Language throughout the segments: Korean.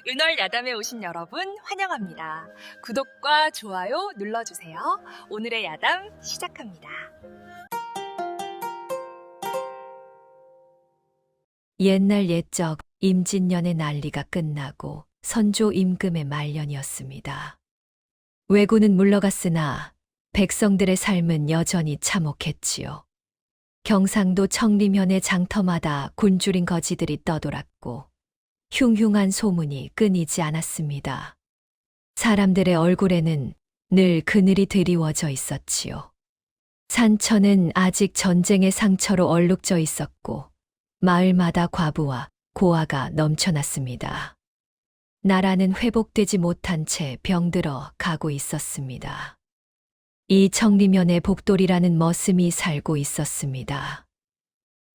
은월 야담에 오신 여러분 환영합니다. 구독과 좋아요 눌러주세요. 오늘의 야담 시작합니다. 옛날 옛적 임진년의 난리가 끝나고 선조 임금의 말년이었습니다. 왜군은 물러갔으나 백성들의 삶은 여전히 참혹했지요. 경상도 청림현의 장터마다 굶주린 거지들이 떠돌았고 흉흉한 소문이 끊이지 않았습니다. 사람들의 얼굴에는 늘 그늘이 드리워져 있었지요. 산천은 아직 전쟁의 상처로 얼룩져 있었고 마을마다 과부와 고아가 넘쳐났습니다. 나라는 회복되지 못한 채 병들어 가고 있었습니다. 이 청리면에 복돌이라는 머슴이 살고 있었습니다.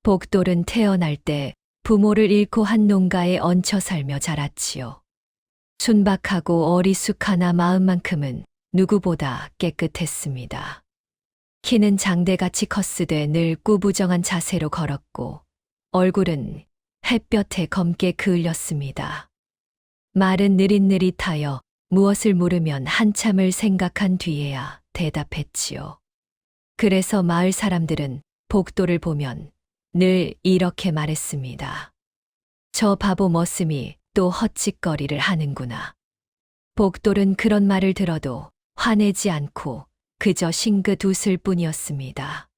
복돌은 태어날 때 부모를 잃고 한 농가에 얹혀 살며 자랐지요. 순박하고 어리숙하나 마음만큼은 누구보다 깨끗했습니다. 키는 장대같이 컸으되 늘 꾸부정한 자세로 걸었고 얼굴은 햇볕에 검게 그을렸습니다. 말은 느릿느릿하여 무엇을 물으면 한참을 생각한 뒤에야 대답했지요. 그래서 마을 사람들은 복돌을 보면 늘 이렇게 말했습니다. 저 바보 머슴이 또 헛짓거리를 하는구나. 복돌은 그런 말을 들어도 화내지 않고 그저 싱긋 웃을 뿐이었습니다.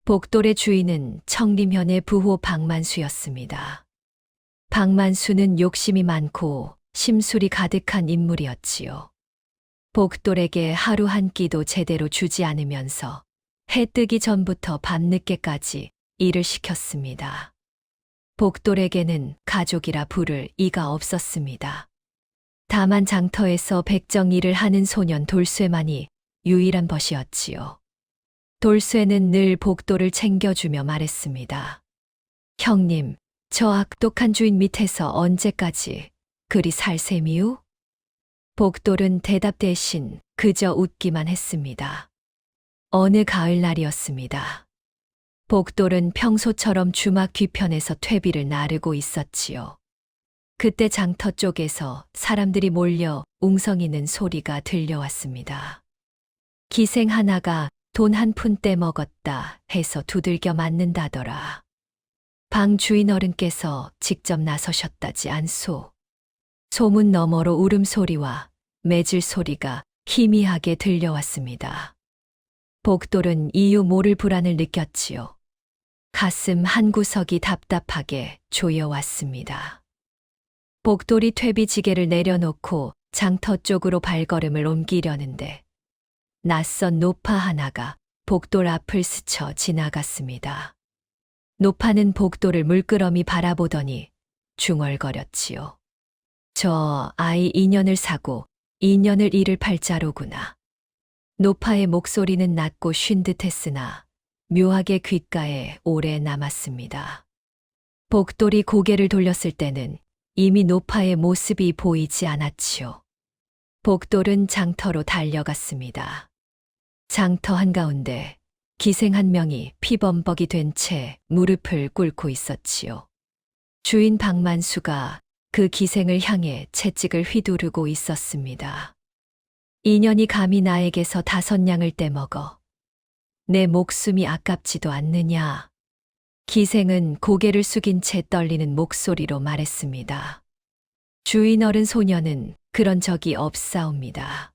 복돌의 주인은 청림현의 부호 박만수였습니다. 박만수는 욕심이 많고 심술이 가득한 인물이었지요. 복돌에게 하루 한 끼도 제대로 주지 않으면서 해 뜨기 전부터 밤늦게까지 일을 시켰습니다. 복돌에게는 가족이라 부를 이가 없었습니다. 다만 장터에서 백정 일을 하는 소년 돌쇠만이 유일한 벗이었지요. 돌쇠는 늘 복돌을 챙겨주며 말했습니다. 형님, 저 악독한 주인 밑에서 언제까지 그리 살 셈이유? 복돌은 대답 대신 그저 웃기만 했습니다. 어느 가을날이었습니다. 복돌은 평소처럼 주막 뒤편에서 퇴비를 나르고 있었지요. 그때 장터 쪽에서 사람들이 몰려 웅성이는 소리가 들려왔습니다. 기생 하나가 돈 한 푼 떼먹었다 해서 두들겨 맞는다더라. 방 주인 어른께서 직접 나서셨다지 않소. 소문 너머로 울음소리와 매질 소리가 희미하게 들려왔습니다. 복돌은 이유 모를 불안을 느꼈지요. 가슴 한 구석이 답답하게 조여왔습니다. 복돌이 퇴비지게를 내려놓고 장터 쪽으로 발걸음을 옮기려는데 낯선 노파 하나가 복돌 앞을 스쳐 지나갔습니다. 노파는 복돌을 물끄러미 바라보더니 중얼거렸지요. 저 아이 인연을 사고 인연을 잃을 팔자로구나. 노파의 목소리는 낮고 쉰 듯했으나 묘하게 귓가에 오래 남았습니다. 복돌이 고개를 돌렸을 때는 이미 노파의 모습이 보이지 않았지요. 복돌은 장터로 달려갔습니다. 장터 한가운데 기생 한 명이 피범벅이 된 채 무릎을 꿇고 있었지요. 주인 박만수가 그 기생을 향해 채찍을 휘두르고 있었습니다. 인연이 감히 나에게서 5냥을 떼먹어 내 목숨이 아깝지도 않느냐. 기생은 고개를 숙인 채 떨리는 목소리로 말했습니다. 주인 어른 소녀는 그런 적이 없사옵니다.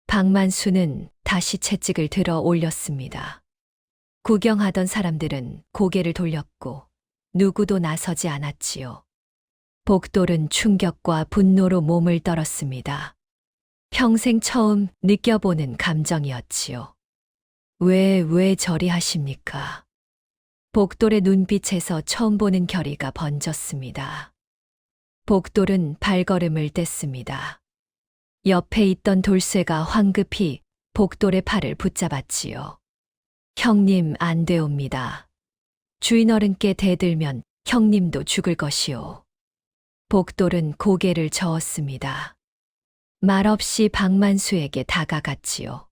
박만수는 다시 채찍을 들어 올렸습니다. 구경하던 사람들은 고개를 돌렸고 누구도 나서지 않았지요. 복돌은 충격과 분노로 몸을 떨었습니다. 평생 처음 느껴보는 감정이었지요. 왜 저리 하십니까? 복돌의 눈빛에서 처음 보는 결의가 번졌습니다. 복돌은 발걸음을 뗐습니다. 옆에 있던 돌쇠가 황급히 복돌의 팔을 붙잡았지요. 형님 안 되옵니다. 주인 어른께 대들면 형님도 죽을 것이오. 복돌은 고개를 저었습니다. 말없이 박만수에게 다가갔지요.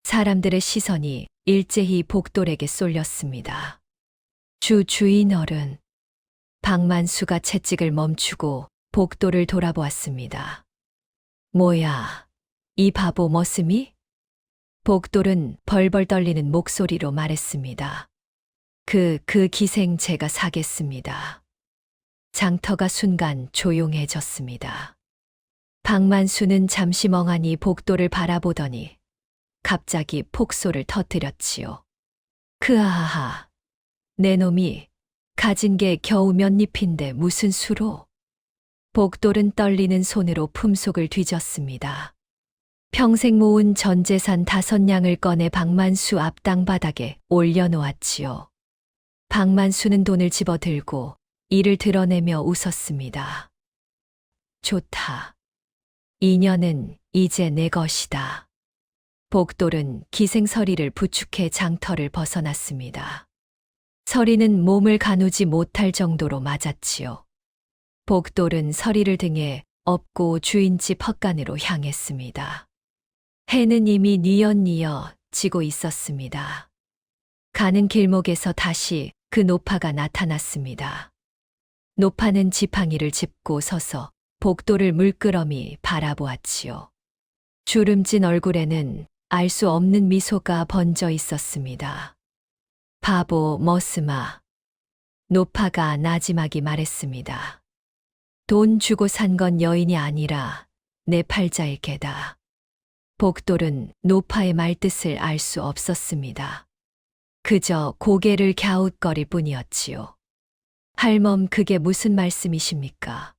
사람들의 시선이 일제히 복돌에게 쏠렸습니다. 주인 어른. 박만수가 채찍을 멈추고 복도를 돌아보았습니다. 뭐야, 이 바보 머슴이? 복돌은 벌벌 떨리는 목소리로 말했습니다. 그 기생 제가 사겠습니다. 장터가 순간 조용해졌습니다. 박만수는 잠시 멍하니 복도를 바라보더니 갑자기 폭소를 터뜨렸지요. 크하하하, 내 놈이 가진 게 겨우 몇 잎인데 무슨 수로? 복돌은 떨리는 손으로 품속을 뒤졌습니다. 평생 모은 전 재산 5냥을 꺼내 박만수 앞당 바닥에 올려놓았지요. 박만수는 돈을 집어들고 이를 드러내며 웃었습니다. 좋다. 인연은 이제 내 것이다. 복돌은 기생서리를 부축해 장터를 벗어났습니다. 서리는 몸을 가누지 못할 정도로 맞았지요. 복돌은 서리를 등에 업고 주인집 헛간으로 향했습니다. 해는 이미 뉘엿뉘엿 지고 있었습니다. 가는 길목에서 다시 그 노파가 나타났습니다. 노파는 지팡이를 짚고 서서 복도를 물끄러미 바라보았지요. 주름진 얼굴에는 알 수 없는 미소가 번져 있었습니다. 바보 머슴아. 노파가 나지막이 말했습니다. 돈 주고 산 건 여인이 아니라 내 팔자의 개다. 복돌은 노파의 말뜻을 알 수 없었습니다. 그저 고개를 갸웃거릴 뿐이었지요. 할멈, 그게 무슨 말씀이십니까?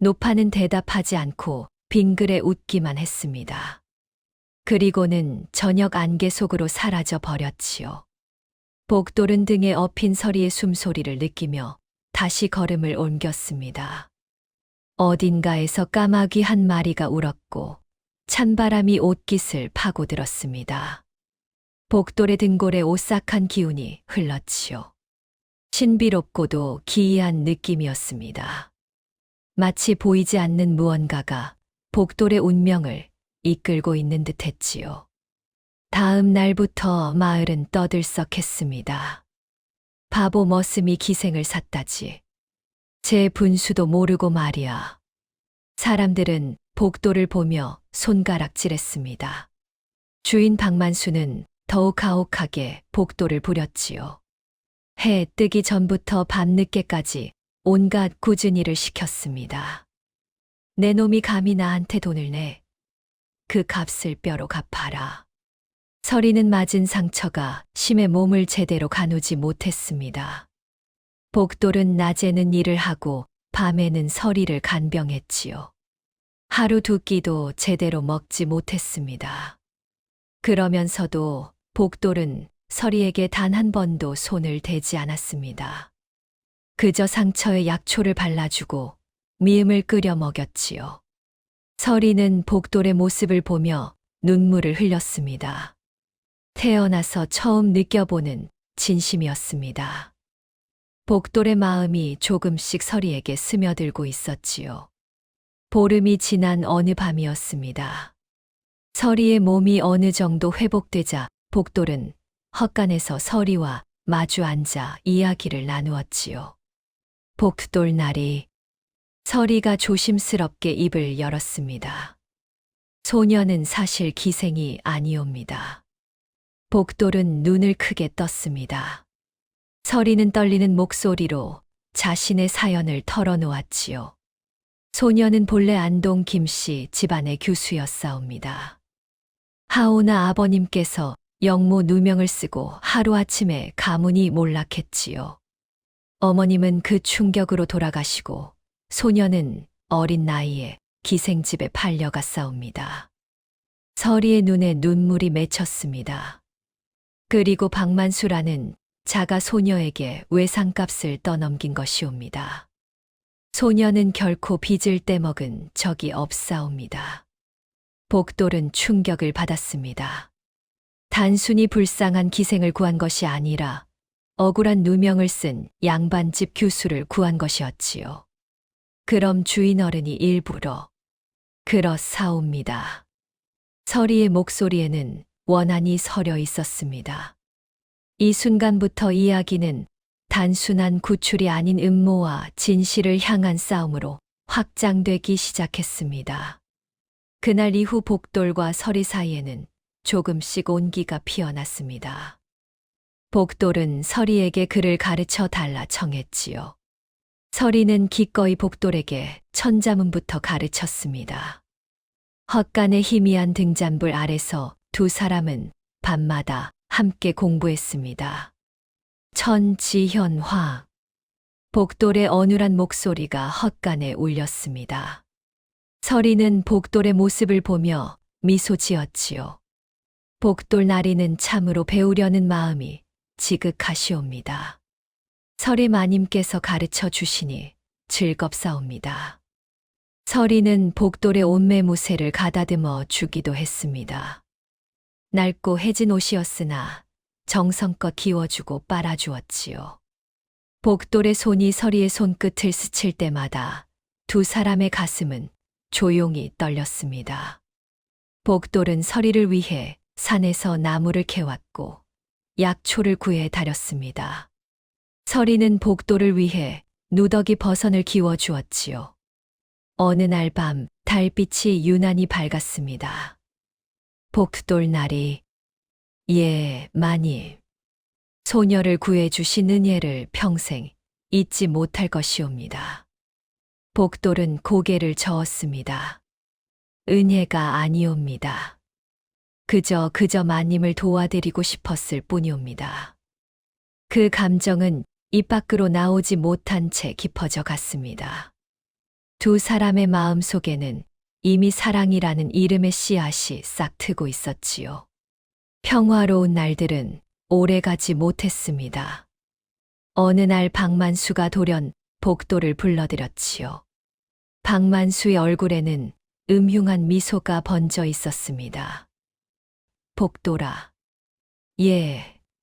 노파는 대답하지 않고 빙그레 웃기만 했습니다. 그리고는 저녁 안개 속으로 사라져 버렸지요. 복돌은 등에 업힌 서리의 숨소리를 느끼며 다시 걸음을 옮겼습니다. 어딘가에서 까마귀 한 마리가 울었고 찬바람이 옷깃을 파고들었습니다. 복돌의 등골에 오싹한 기운이 흘렀지요. 신비롭고도 기이한 느낌이었습니다. 마치 보이지 않는 무언가가 복돌의 운명을 이끌고 있는 듯 했지요. 다음 날부터 마을은 떠들썩했습니다. 바보 머슴이 기생을 샀다지. 제 분수도 모르고 말이야. 사람들은 복돌을 보며 손가락질했습니다. 주인 박만수는 더욱 가혹하게 복돌을 부렸지요. 해 뜨기 전부터 밤늦게까지 온갖 굳은 일을 시켰습니다. 내 놈이 감히 나한테 돈을 내. 그 값을 뼈로 갚아라. 서리는 맞은 상처가 심해 몸을 제대로 가누지 못했습니다. 복돌은 낮에는 일을 하고 밤에는 서리를 간병했지요. 하루 두 끼도 제대로 먹지 못했습니다. 그러면서도 복돌은 서리에게 단 한 번도 손을 대지 않았습니다. 그저 상처에 약초를 발라주고 미음을 끓여 먹였지요. 서리는 복돌의 모습을 보며 눈물을 흘렸습니다. 태어나서 처음 느껴보는 진심이었습니다. 복돌의 마음이 조금씩 서리에게 스며들고 있었지요. 보름이 지난 어느 밤이었습니다. 서리의 몸이 어느 정도 회복되자 복돌은 헛간에서 서리와 마주 앉아 이야기를 나누었지요. 복돌날이. 서리가 조심스럽게 입을 열었습니다. 소녀는 사실 기생이 아니옵니다. 복돌은 눈을 크게 떴습니다. 서리는 떨리는 목소리로 자신의 사연을 털어놓았지요. 소녀는 본래 안동 김씨 집안의 교수였사옵니다. 하오나 아버님께서 영모 누명을 쓰고 하루아침에 가문이 몰락했지요. 어머님은 그 충격으로 돌아가시고 소녀는 어린 나이에 기생집에 팔려갔사옵니다. 서리의 눈에 눈물이 맺혔습니다. 그리고 박만수라는 자가 소녀에게 외상값을 떠넘긴 것이옵니다. 소녀는 결코 빚을 떼먹은 적이 없사옵니다. 복돌은 충격을 받았습니다. 단순히 불쌍한 기생을 구한 것이 아니라 억울한 누명을 쓴 양반집 교수를 구한 것이었지요. 그럼 주인 어른이 일부러 그렇사옵니다. 서리의 목소리에는 원한이 서려 있었습니다. 이 순간부터 이야기는 단순한 구출이 아닌 음모와 진실을 향한 싸움으로 확장되기 시작했습니다. 그날 이후 복돌과 서리 사이에는 조금씩 온기가 피어났습니다. 복돌은 서리에게 그를 가르쳐 달라 청했지요. 서리는 기꺼이 복돌에게 천자문부터 가르쳤습니다. 헛간의 희미한 등잔불 아래서 두 사람은 밤마다 함께 공부했습니다. 천지현화. 복돌의 어눌한 목소리가 헛간에 울렸습니다. 서리는 복돌의 모습을 보며 미소 지었지요. 복돌 나리는 참으로 배우려는 마음이 지극하시옵니다. 서리 마님께서 가르쳐 주시니 즐겁사옵니다. 서리는 복돌의 옷매무새를 가다듬어 주기도 했습니다. 낡고 해진 옷이었으나 정성껏 기워주고 빨아주었지요. 복돌의 손이 서리의 손끝을 스칠 때마다 두 사람의 가슴은 조용히 떨렸습니다. 복돌은 서리를 위해 산에서 나무를 캐왔고 약초를 구해 다렸습니다. 서리는 복돌을 위해 누더기 버선을 기워 주었지요. 어느 날 밤 달빛이 유난히 밝았습니다. 복돌 날이 마님, 소녀를 구해주신 은혜를 평생 잊지 못할 것이옵니다. 복돌은 고개를 저었습니다. 은혜가 아니옵니다. 그저 마님을 도와드리고 싶었을 뿐이옵니다. 그 감정은 입 밖으로 나오지 못한 채 깊어져 갔습니다. 두 사람의 마음 속에는 이미 사랑이라는 이름의 씨앗이 싹 트고 있었지요. 평화로운 날들은 오래가지 못했습니다. 어느 날 박만수가 돌연 복돌을 불러들였지요. 박만수의 얼굴에는 음흉한 미소가 번져 있었습니다. 복돌아.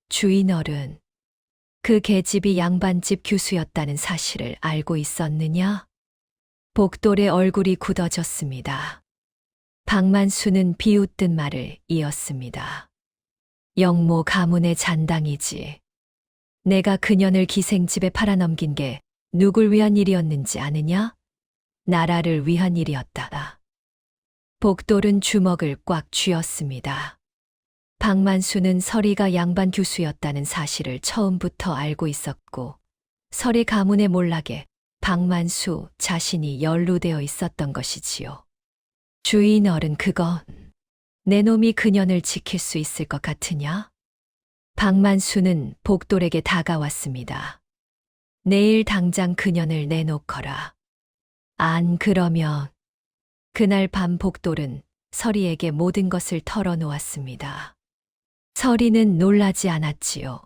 주인어른. 그 계집이 양반집 교수였다는 사실을 알고 있었느냐? 복돌의 얼굴이 굳어졌습니다. 박만수는 비웃든 말을 이었습니다. 영모 가문의 잔당이지. 내가 그년을 기생집에 팔아넘긴 게 누굴 위한 일이었는지 아느냐? 나라를 위한 일이었다. 복돌은 주먹을 꽉 쥐었습니다. 박만수는 서리가 양반 교수였다는 사실을 처음부터 알고 있었고 서리 가문의 몰락에 박만수 자신이 연루되어 있었던 것이지요. 주인어른, 그건 내 놈이 그년을 지킬 수 있을 것 같으냐? 박만수는 복돌에게 다가왔습니다. 내일 당장 그년을 내놓거라. 안 그러면. 그날 밤 복돌은 서리에게 모든 것을 털어놓았습니다. 서리는 놀라지 않았지요.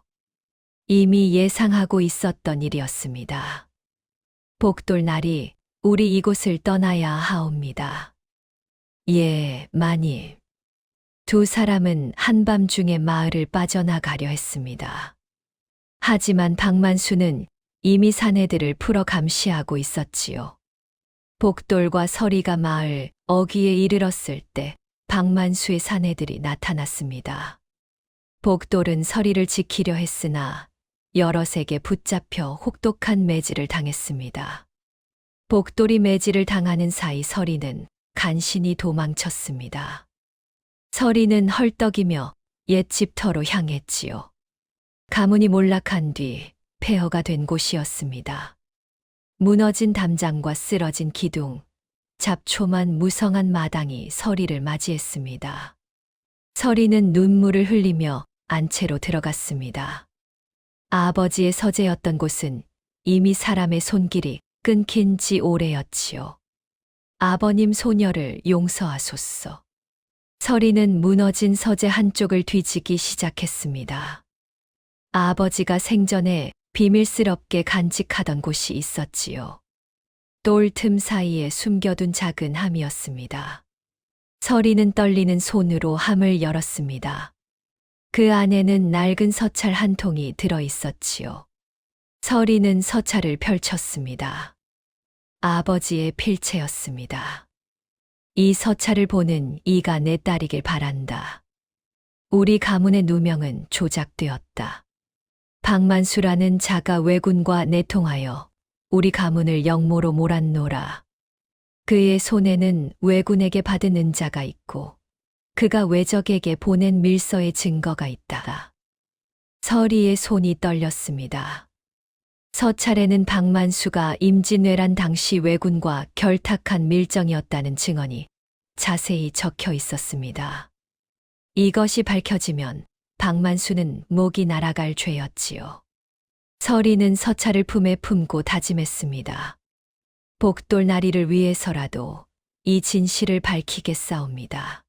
이미 예상하고 있었던 일이었습니다. 복돌 날이 우리 이곳을 떠나야 하옵니다. 마님. 두 사람은 한밤중에 마을을 빠져나가려 했습니다. 하지만 박만수는 이미 사내들을 풀어 감시하고 있었지요. 복돌과 서리가 마을 어귀에 이르렀을 때 박만수의 사내들이 나타났습니다. 복돌은 서리를 지키려 했으나 여럿에게 붙잡혀 혹독한 매질을 당했습니다. 복돌이 매질을 당하는 사이 서리는 간신히 도망쳤습니다. 서리는 헐떡이며 옛 집터로 향했지요. 가문이 몰락한 뒤 폐허가 된 곳이었습니다. 무너진 담장과 쓰러진 기둥, 잡초만 무성한 마당이 서리를 맞이했습니다. 서리는 눈물을 흘리며 안채로 들어갔습니다. 아버지의 서재였던 곳은 이미 사람의 손길이 끊긴 지 오래였지요. 아버님, 소녀를 용서하소서. 서리는 무너진 서재 한쪽을 뒤지기 시작했습니다. 아버지가 생전에 비밀스럽게 간직하던 곳이 있었지요. 돌 틈 사이에 숨겨둔 작은 함이었습니다. 서리는 떨리는 손으로 함을 열었습니다. 그 안에는 낡은 서찰 한 통이 들어 있었지요. 서리는 서찰을 펼쳤습니다. 아버지의 필체였습니다. 이 서찰을 보는 이가 내 딸이길 바란다. 우리 가문의 누명은 조작되었다. 박만수라는 자가 왜군과 내통하여 우리 가문을 영모로 몰았노라. 그의 손에는 왜군에게 받은 은자가 있고 그가 외적에게 보낸 밀서의 증거가 있다. 서리의 손이 떨렸습니다. 서찰에는 박만수가 임진왜란 당시 왜군과 결탁한 밀정이었다는 증언이 자세히 적혀 있었습니다. 이것이 밝혀지면 박만수는 목이 날아갈 죄였지요. 서리는 서찰을 품에 품고 다짐했습니다. 복돌나리를 위해서라도 이 진실을 밝히겠사옵니다.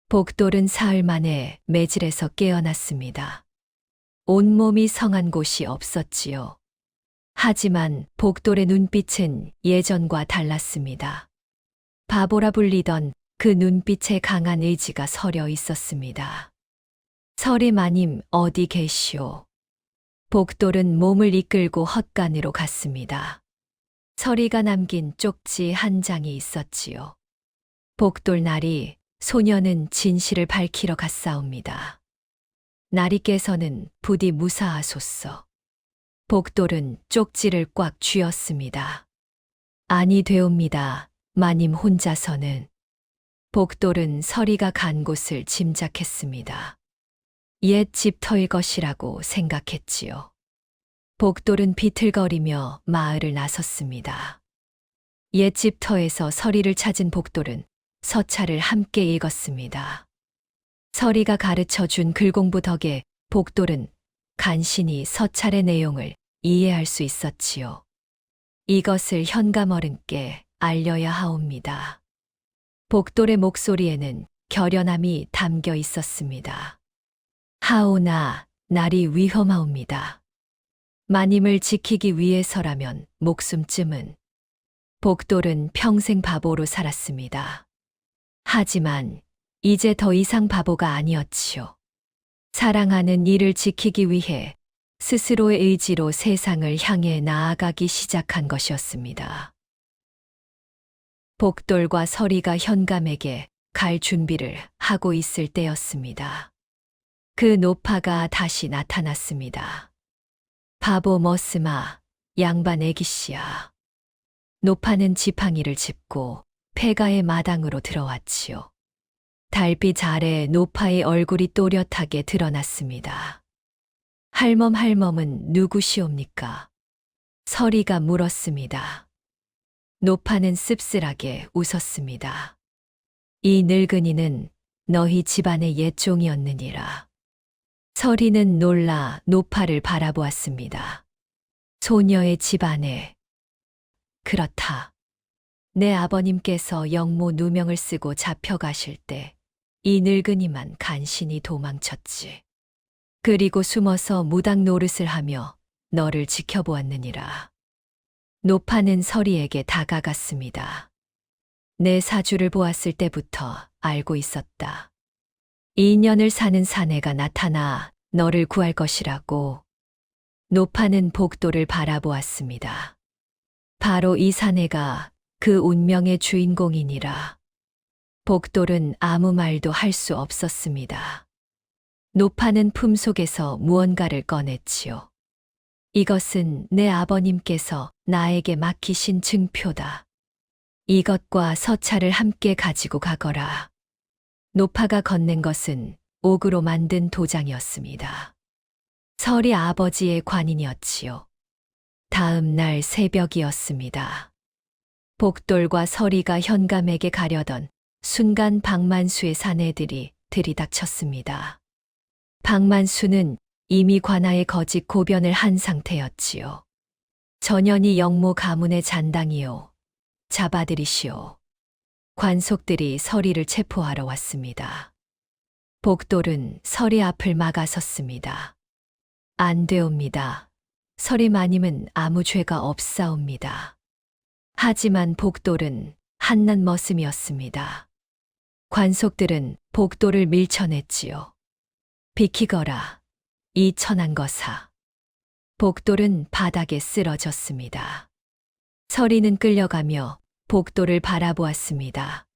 복돌은 사흘 만에 매질에서 깨어났습니다. 온몸이 성한 곳이 없었지요. 하지만 복돌의 눈빛은 예전과 달랐습니다. 바보라 불리던 그 눈빛에 강한 의지가 서려 있었습니다. 서리 마님 어디 계시오? 복돌은 몸을 이끌고 헛간으로 갔습니다. 서리가 남긴 쪽지 한 장이 있었지요. 복돌날이 소녀는 진실을 밝히러 갔사옵니다. 나리께서는 부디 무사하소서. 복돌은 쪽지를 꽉 쥐었습니다. 아니 되옵니다. 마님 혼자서는. 복돌은 서리가 간 곳을 짐작했습니다. 옛 집터일 것이라고 생각했지요. 복돌은 비틀거리며 마을을 나섰습니다. 옛 집터에서 서리를 찾은 복돌은 서찰을 함께 읽었습니다. 서리가 가르쳐 준 글공부 덕에 복돌은 간신히 서찰의 내용을 이해할 수 있었지요. 이것을 현감어른께 알려야 하옵니다. 복돌의 목소리에는 결연함이 담겨 있었습니다. 하오나 날이 위험하옵니다. 마님을 지키기 위해서라면 목숨쯤은. 복돌은 평생 바보로 살았습니다. 하지만 이제 더 이상 바보가 아니었지요. 사랑하는 이를 지키기 위해 스스로의 의지로 세상을 향해 나아가기 시작한 것이었습니다. 복돌과 서리가 현감에게 갈 준비를 하고 있을 때였습니다. 그 노파가 다시 나타났습니다. 바보 머스마, 양반 애기씨야. 노파는 지팡이를 짚고 폐가의 마당으로 들어왔지요. 달빛 아래 노파의 얼굴이 또렷하게 드러났습니다. 할멈은 누구시옵니까? 서리가 물었습니다. 노파는 씁쓸하게 웃었습니다. 이 늙은이는 너희 집안의 옛종이었느니라. 서리는 놀라 노파를 바라보았습니다. 소녀의 집안에. 그렇다. 내 아버님께서 영모 누명을 쓰고 잡혀가실 때 이 늙은이만 간신히 도망쳤지. 그리고 숨어서 무당 노릇을 하며 너를 지켜보았느니라. 노파는 서리에게 다가갔습니다. 내 사주를 보았을 때부터 알고 있었다. 2년을 사는 사내가 나타나 너를 구할 것이라고. 노파는 복돌을 바라보았습니다. 바로 이 사내가 그 운명의 주인공이니라. 복돌은 아무 말도 할 수 없었습니다. 노파는 품속에서 무언가를 꺼냈지요. 이것은 내 아버님께서 나에게 맡기신 증표다. 이것과 서찰을 함께 가지고 가거라. 노파가 건넨 것은 옥으로 만든 도장이었습니다. 서리 아버지의 관인이었지요. 다음 날 새벽이었습니다. 복돌과 서리가 현감에게 가려던 순간 박만수의 사내들이 들이닥쳤습니다. 박만수는 이미 관아의 거짓 고변을 한 상태였지요. 전현이 영모 가문의 잔당이요. 잡아들이시오. 관속들이 서리를 체포하러 왔습니다. 복돌은 서리 앞을 막아섰습니다. 안 되옵니다. 서리 마님은 아무 죄가 없사옵니다. 하지만 복돌은 한낱 머슴이었습니다. 관속들은 복돌을 밀쳐냈지요. 비키거라, 이 천한 거사. 복돌은 바닥에 쓰러졌습니다. 서리는 끌려가며 복돌을 바라보았습니다.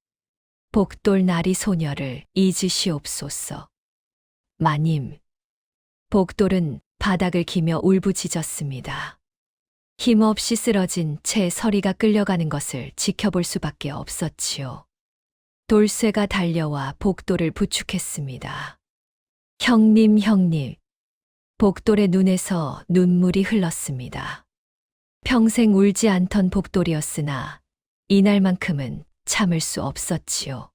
복돌 나리 소녀를 잊으시옵소서. 마님. 복돌은 바닥을 기며 울부짖었습니다. 힘없이 쓰러진 채 서리가 끌려가는 것을 지켜볼 수밖에 없었지요. 돌쇠가 달려와 복돌을 부축했습니다. 형님. 복돌의 눈에서 눈물이 흘렀습니다. 평생 울지 않던 복돌이었으나 이날만큼은 참을 수 없었지요.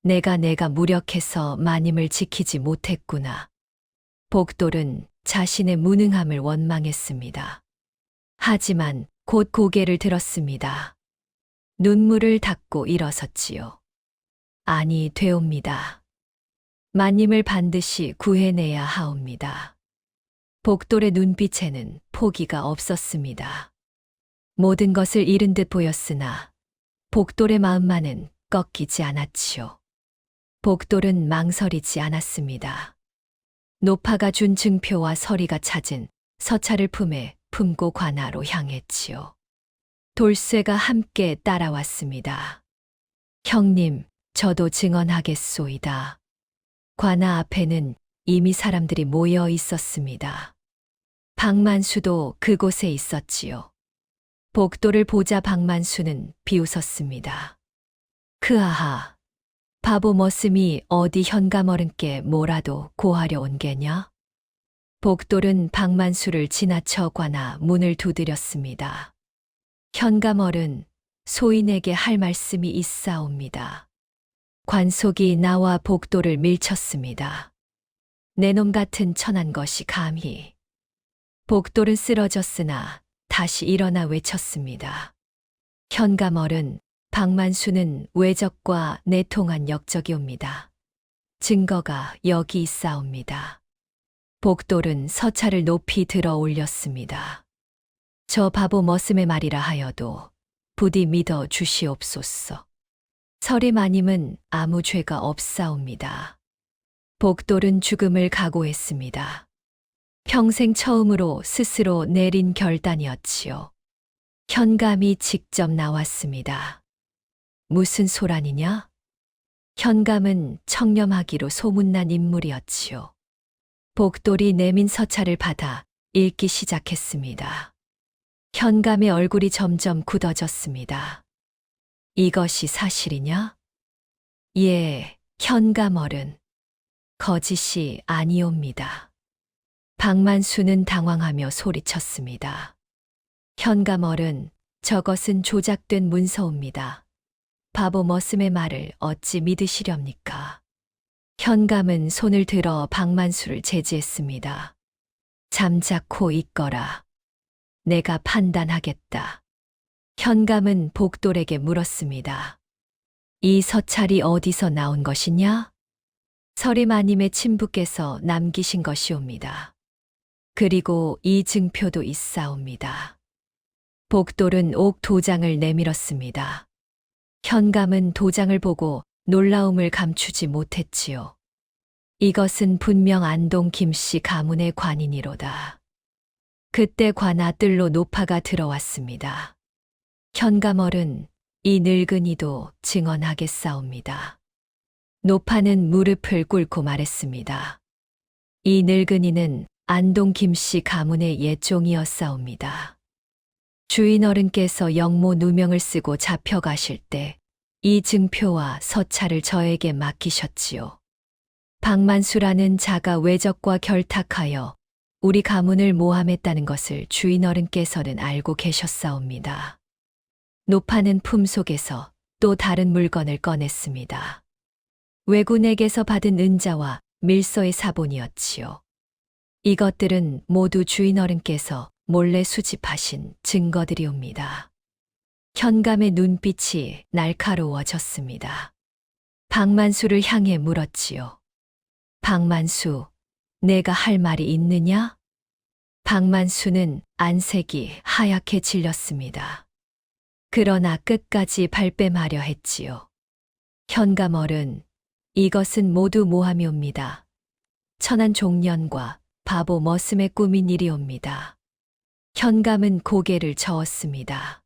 내가 무력해서 마님을 지키지 못했구나. 복돌은 자신의 무능함을 원망했습니다. 하지만 곧 고개를 들었습니다. 눈물을 닦고 일어섰지요. 아니 되옵니다. 마님을 반드시 구해내야 하옵니다. 복돌의 눈빛에는 포기가 없었습니다. 모든 것을 잃은 듯 보였으나 복돌의 마음만은 꺾이지 않았지요. 복돌은 망설이지 않았습니다. 노파가 준 증표와 서리가 찾은 서찰을 품에 품고 관아로 향했지요. 돌쇠가 함께 따라왔습니다. 형님, 저도 증언하겠소이다. 관아 앞에는 이미 사람들이 모여 있었습니다. 박만수도 그곳에 있었지요. 복돌을 보자 박만수는 비웃었습니다. 크아하, 바보 머슴이 어디 현감어른께 뭐라도 고하려 온 게냐? 복돌은 박만수를 지나쳐 관아 문을 두드렸습니다. 현감어른, 소인에게 할 말씀이 있사옵니다. 관속이 나와 복돌을 밀쳤습니다. 내 놈 같은 천한 것이 감히. 복돌은 쓰러졌으나 다시 일어나 외쳤습니다. 현감어른, 박만수는 외적과 내통한 역적이옵니다. 증거가 여기 있사옵니다. 복돌은 서찰을 높이 들어 올렸습니다. 저 바보 머슴의 말이라 하여도 부디 믿어 주시옵소서. 서리 마님은 아무 죄가 없사옵니다. 복돌은 죽음을 각오했습니다. 평생 처음으로 스스로 내린 결단이었지요. 현감이 직접 나왔습니다. 무슨 소란이냐? 현감은 청렴하기로 소문난 인물이었지요. 복돌이 내민 서찰을 받아 읽기 시작했습니다. 현감의 얼굴이 점점 굳어졌습니다. 이것이 사실이냐? 예, 현감어른. 거짓이 아니옵니다. 박만수는 당황하며 소리쳤습니다. 현감어른, 저것은 조작된 문서옵니다. 바보 머슴의 말을 어찌 믿으시렵니까? 현감은 손을 들어 박만수를 제지했습니다. 잠자코 있거라. 내가 판단하겠다. 현감은 복돌에게 물었습니다. 이 서찰이 어디서 나온 것이냐? 서리마님의 친부께서 남기신 것이옵니다. 그리고 이 증표도 있사옵니다. 복돌은 옥 도장을 내밀었습니다. 현감은 도장을 보고 놀라움을 감추지 못했지요. 이것은 분명 안동 김씨 가문의 관인이로다. 그때 관아 뜰로 노파가 들어왔습니다. 현감어른, 이 늙은이도 증언하겠사옵니다. 노파는 무릎을 꿇고 말했습니다. 이 늙은이는 안동 김씨 가문의 옛종이었사옵니다. 주인 어른께서 영모 누명을 쓰고 잡혀가실 때 이 증표와 서찰을 저에게 맡기셨지요. 박만수라는 자가 외적과 결탁하여 우리 가문을 모함했다는 것을 주인 어른께서는 알고 계셨사옵니다. 노파는 품속에서 또 다른 물건을 꺼냈습니다. 왜군에게서 받은 은자와 밀서의 사본이었지요. 이것들은 모두 주인 어른께서 몰래 수집하신 증거들이옵니다. 현감의 눈빛이 날카로워졌습니다. 박만수를 향해 물었지요. 박만수, 내가 할 말이 있느냐? 박만수는 안색이 하얗게 질렸습니다. 그러나 끝까지 발뺌하려 했지요. 현감어른, 이것은 모두 모함이옵니다. 천한 종년과 바보 머슴의 꾸민 일이옵니다. 현감은 고개를 저었습니다.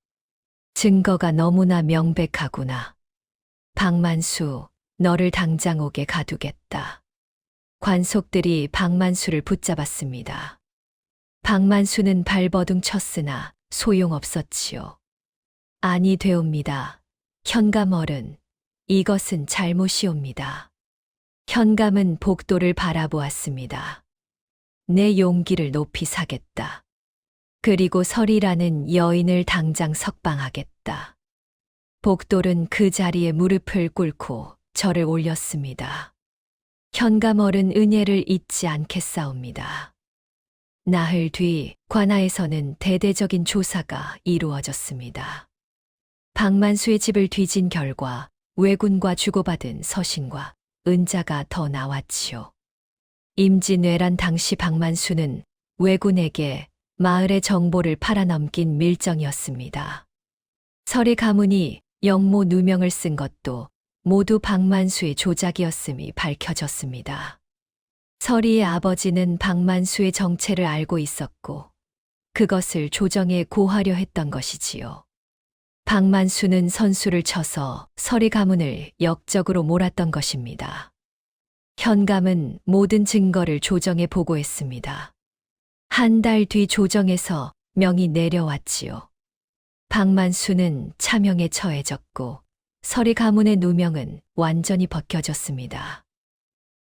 증거가 너무나 명백하구나. 박만수, 너를 당장 옥에 가두겠다. 관속들이 박만수를 붙잡았습니다. 박만수는 발버둥 쳤으나 소용없었지요. 아니 되옵니다. 현감 어른, 이것은 잘못이옵니다. 현감은 복도를 바라보았습니다. 내 용기를 높이 사겠다. 그리고 설이라는 여인을 당장 석방하겠다. 복돌은 그 자리에 무릎을 꿇고 절을 올렸습니다. 현감 어른 은혜를 잊지 않겠사옵니다. 나흘 뒤 관아에서는 대대적인 조사가 이루어졌습니다. 박만수의 집을 뒤진 결과 왜군과 주고받은 서신과 은자가 더 나왔지요. 임진왜란 당시 박만수는 왜군에게 마을의 정보를 팔아넘긴 밀정이었습니다. 설의 가문이 영모 누명을 쓴 것도 모두 박만수의 조작이었음이 밝혀졌습니다. 설이의 아버지는 박만수의 정체를 알고 있었고 그것을 조정에 고하려 했던 것이지요. 박만수는 선수를 쳐서 설의 가문을 역적으로 몰았던 것입니다. 현감은 모든 증거를 조정에 보고했습니다. 한 달 뒤 조정에서 명이 내려왔지요. 박만수는 차명에 처해졌고 설의 가문의 누명은 완전히 벗겨졌습니다.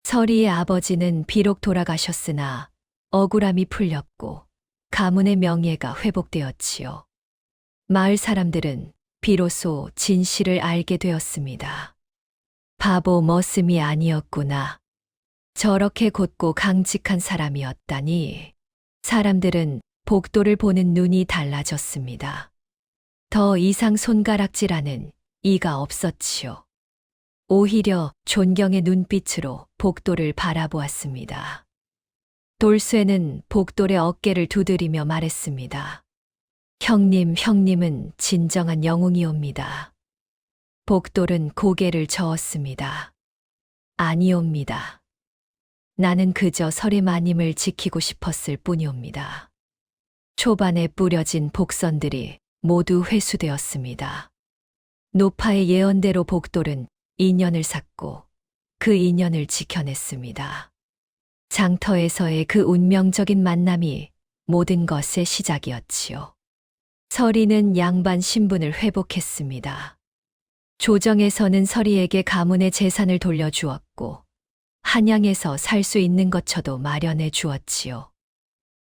설이의 아버지는 비록 돌아가셨으나 억울함이 풀렸고 가문의 명예가 회복되었지요. 마을 사람들은 비로소 진실을 알게 되었습니다. 바보 머슴이 아니었구나. 저렇게 곧고 강직한 사람이었다니. 사람들은 복도를 보는 눈이 달라졌습니다. 더 이상 손가락질하는 이가 없었지요. 오히려 존경의 눈빛으로 복도를 바라보았습니다. 돌쇠는 복돌의 어깨를 두드리며 말했습니다. 형님은 진정한 영웅이옵니다. 복돌은 고개를 저었습니다. 아니옵니다. 나는 그저 설의 마님을 지키고 싶었을 뿐이옵니다. 초반에 뿌려진 복선들이 모두 회수되었습니다. 노파의 예언대로 복돌은 인연을 샀고 그 인연을 지켜냈습니다. 장터에서의 그 운명적인 만남이 모든 것의 시작이었지요. 설이는 양반 신분을 회복했습니다. 조정에서는 설이에게 가문의 재산을 돌려주었고 한양에서 살 수 있는 것처도 마련해 주었지요.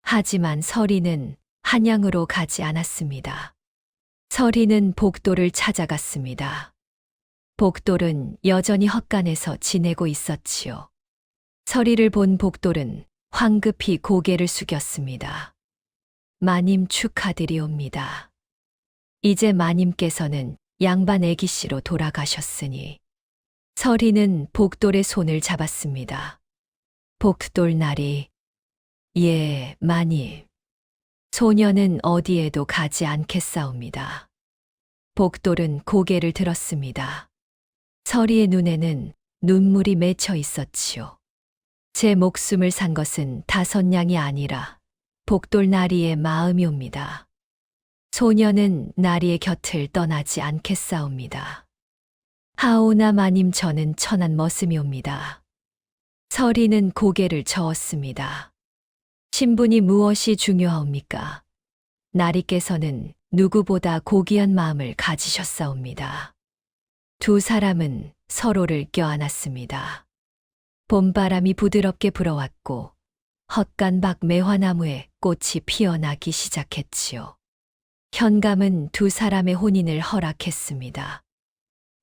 하지만 설이는 한양으로 가지 않았습니다. 설이는 복돌을 찾아갔습니다. 복돌은 여전히 헛간에서 지내고 있었지요. 설이를 본 복돌은 황급히 고개를 숙였습니다. 마님 축하드리옵니다. 이제 마님께서는 양반 애기씨로 돌아가셨으니. 설이는 복돌의 손을 잡았습니다. 복돌나리, 예, 마님. 소녀는 어디에도 가지 않겠사옵니다. 복돌은 고개를 들었습니다. 설이의 눈에는 눈물이 맺혀 있었지요. 제 목숨을 산 것은 5냥이 아니라 복돌나리의 마음이옵니다. 소녀는 나리의 곁을 떠나지 않겠사옵니다. 하오나 마님 저는 천한 머슴이옵니다. 설이는 고개를 저었습니다. 신분이 무엇이 중요하옵니까? 나리께서는 누구보다 고귀한 마음을 가지셨사옵니다. 두 사람은 서로를 껴안았습니다. 봄바람이 부드럽게 불어왔고 헛간 밖 매화나무에 꽃이 피어나기 시작했지요. 현감은 두 사람의 혼인을 허락했습니다.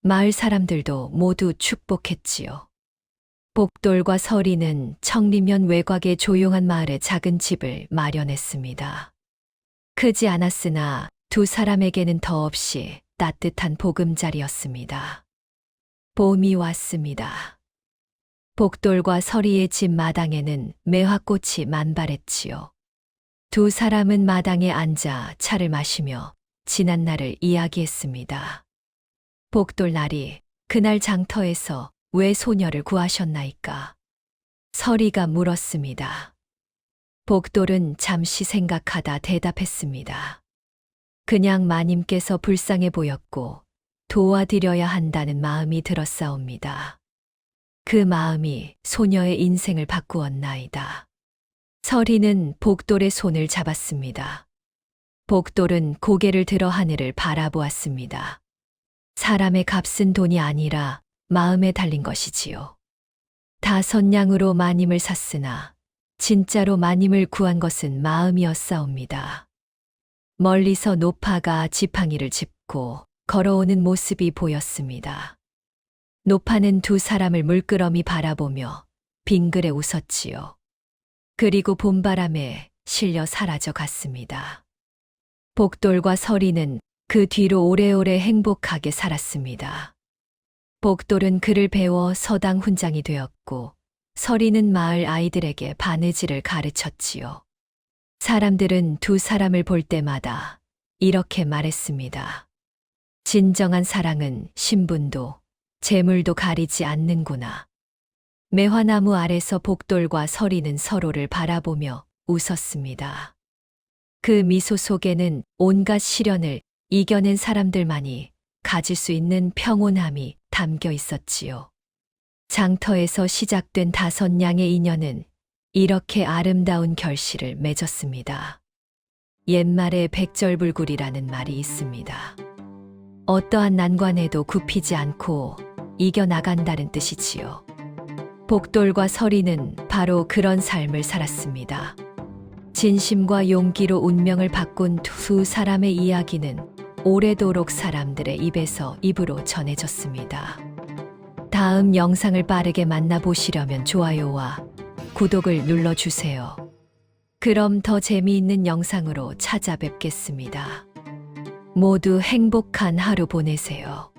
마을 사람들도 모두 축복했지요. 복돌과 설이는 청리면 외곽의 조용한 마을에 작은 집을 마련했습니다. 크지 않았으나 두 사람에게는 더없이 따뜻한 보금자리였습니다. 봄이 왔습니다. 복돌과 설이의 집 마당에는 매화꽃이 만발했지요. 두 사람은 마당에 앉아 차를 마시며 지난 날을 이야기했습니다. 복돌날이 그날 장터에서 왜 소녀를 구하셨나이까? 설이가 물었습니다. 복돌은 잠시 생각하다 대답했습니다. 그냥 마님께서 불쌍해 보였고 도와드려야 한다는 마음이 들었사옵니다. 그 마음이 소녀의 인생을 바꾸었나이다. 설이는 복돌의 손을 잡았습니다. 복돌은 고개를 들어 하늘을 바라보았습니다. 사람의 값은 돈이 아니라 마음에 달린 것이지요. 다섯냥으로 마님을 샀으나 진짜로 마님을 구한 것은 마음이었사옵니다. 멀리서 노파가 지팡이를 짚고 걸어오는 모습이 보였습니다. 노파는 두 사람을 물끄러미 바라보며 빙그레 웃었지요. 그리고 봄바람에 실려 사라져 갔습니다. 복돌과 서리는 그 뒤로 오래오래 행복하게 살았습니다. 복돌은 글을 배워 서당 훈장이 되었고 서리는 마을 아이들에게 바느질을 가르쳤지요. 사람들은 두 사람을 볼 때마다 이렇게 말했습니다. 진정한 사랑은 신분도 재물도 가리지 않는구나. 매화나무 아래서 복돌과 서리는 서로를 바라보며 웃었습니다. 그 미소 속에는 온갖 시련을 이겨낸 사람들만이 가질 수 있는 평온함이 담겨 있었지요. 장터에서 시작된 다섯냥의 인연은 이렇게 아름다운 결실을 맺었습니다. 옛말에 백절불굴이라는 말이 있습니다. 어떠한 난관에도 굽히지 않고 이겨나간다는 뜻이지요. 복돌과 서리는 바로 그런 삶을 살았습니다. 진심과 용기로 운명을 바꾼 두 사람의 이야기는 오래도록 사람들의 입에서 입으로 전해졌습니다. 다음 영상을 빠르게 만나보시려면 좋아요와 구독을 눌러주세요. 그럼 더 재미있는 영상으로 찾아뵙겠습니다. 모두 행복한 하루 보내세요.